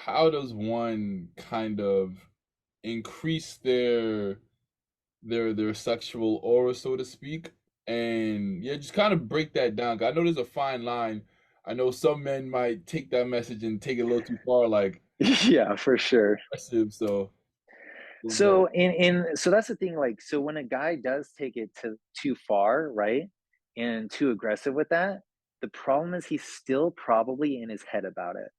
how does one kind of increase their sexual aura, so to speak? And yeah, just kind of break that down. 'Cause I know there's a fine line. I know some men might take that message and take it a little too far, like Yeah, for sure. aggressive. So there's that. So that's the thing, like, so when a guy does take it to too far, right, and too aggressive with that, the problem is he's still probably in his head about it.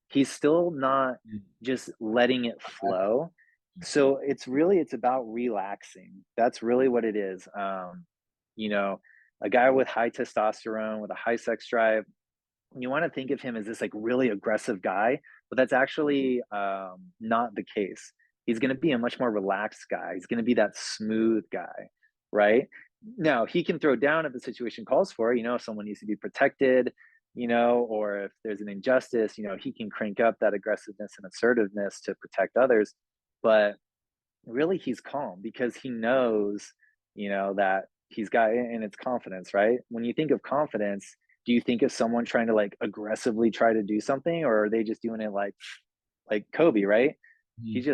He's still not Mm, just letting it flow. So it's about relaxing. That's really what it is. You know, a guy with high testosterone, with a high sex drive, you want to think of him as this like really aggressive guy, but that's actually not the case. He's going to be a much more relaxed guy. He's going to be that smooth guy, right? Now he can throw down if the situation calls for it. If someone needs to be protected, or if there's an injustice, he can crank up that aggressiveness and assertiveness to protect others. But really, he's calm because he knows, that he's got, and it's confidence, right? When you think of confidence, do you think of someone trying to like aggressively try to do something, or are they just doing it like Kobe, right? mm, He's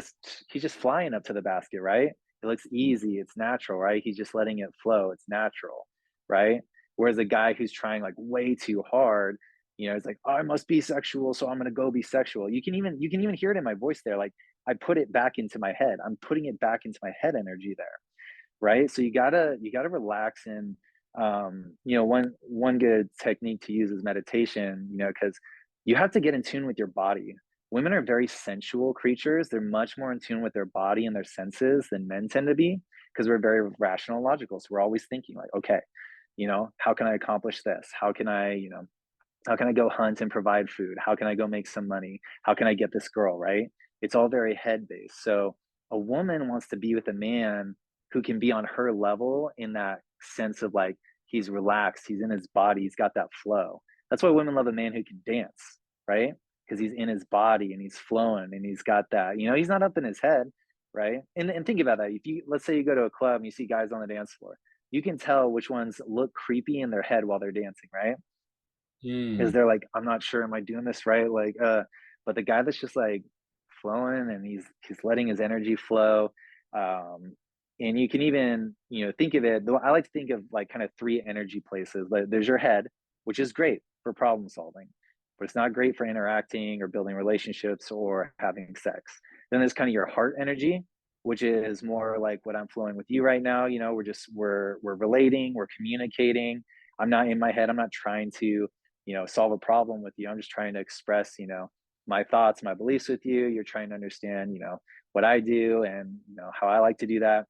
just flying up to the basket, right? It looks easy, it's natural, right? He's just letting it flow, it's natural, right? Whereas a guy who's trying like way too hard, it's like, oh, I must be sexual, so I'm gonna go be sexual. You can even hear it in my voice there. Like I put it back into my head. I'm putting it back into my head energy there, right? So you gotta relax. And one good technique to use is meditation, because you have to get in tune with your body. Women are very sensual creatures. They're much more in tune with their body and their senses than men tend to be, because we're very rational and logical. So we're always thinking like, okay, how can I accomplish this? How can I go hunt and provide food? How can I go make some money? How can I get this girl, right? It's all very head based. So a woman wants to be with a man who can be on her level, in that sense of like, he's relaxed, he's in his body, he's got that flow. That's why women love a man who can dance, right? Because he's in his body and he's flowing and he's got that, he's not up in his head, right? And think about that. If you, let's say you go to a club and you see guys on the dance floor, you can tell which ones look creepy in their head while they're dancing, right? Because mm. they're like, I'm not sure, am I doing this right? Like, but the guy that's just like flowing and he's letting his energy flow. Um, and you can even, think of it, though I like to think of like kind of three energy places. Like there's your head, which is great for problem solving, but it's not great for interacting or building relationships or having sex. Then there's kind of your heart energy, which is more like what I'm flowing with you right now. We're relating, we're communicating. I'm not in my head. I'm not trying to, solve a problem with you. I'm just trying to express, my thoughts, my beliefs with you. You're trying to understand, what I do and, how I like to do that.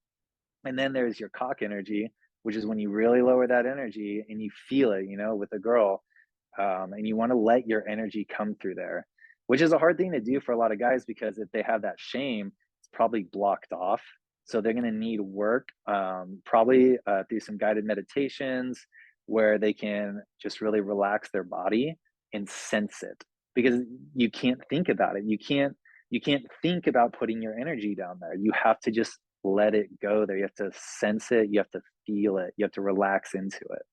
And then there's your cock energy, which is when you really lower that energy and you feel it, with a girl, and you want to let your energy come through there, which is a hard thing to do for a lot of guys, because if they have that shame, it's probably blocked off. So they're going to need work, probably through some guided meditations where they can just really relax their body and sense it, because you can't think about it. You can't think about putting your energy down there. You have to just let it go there. You have to sense it. You have to feel it. You have to relax into it.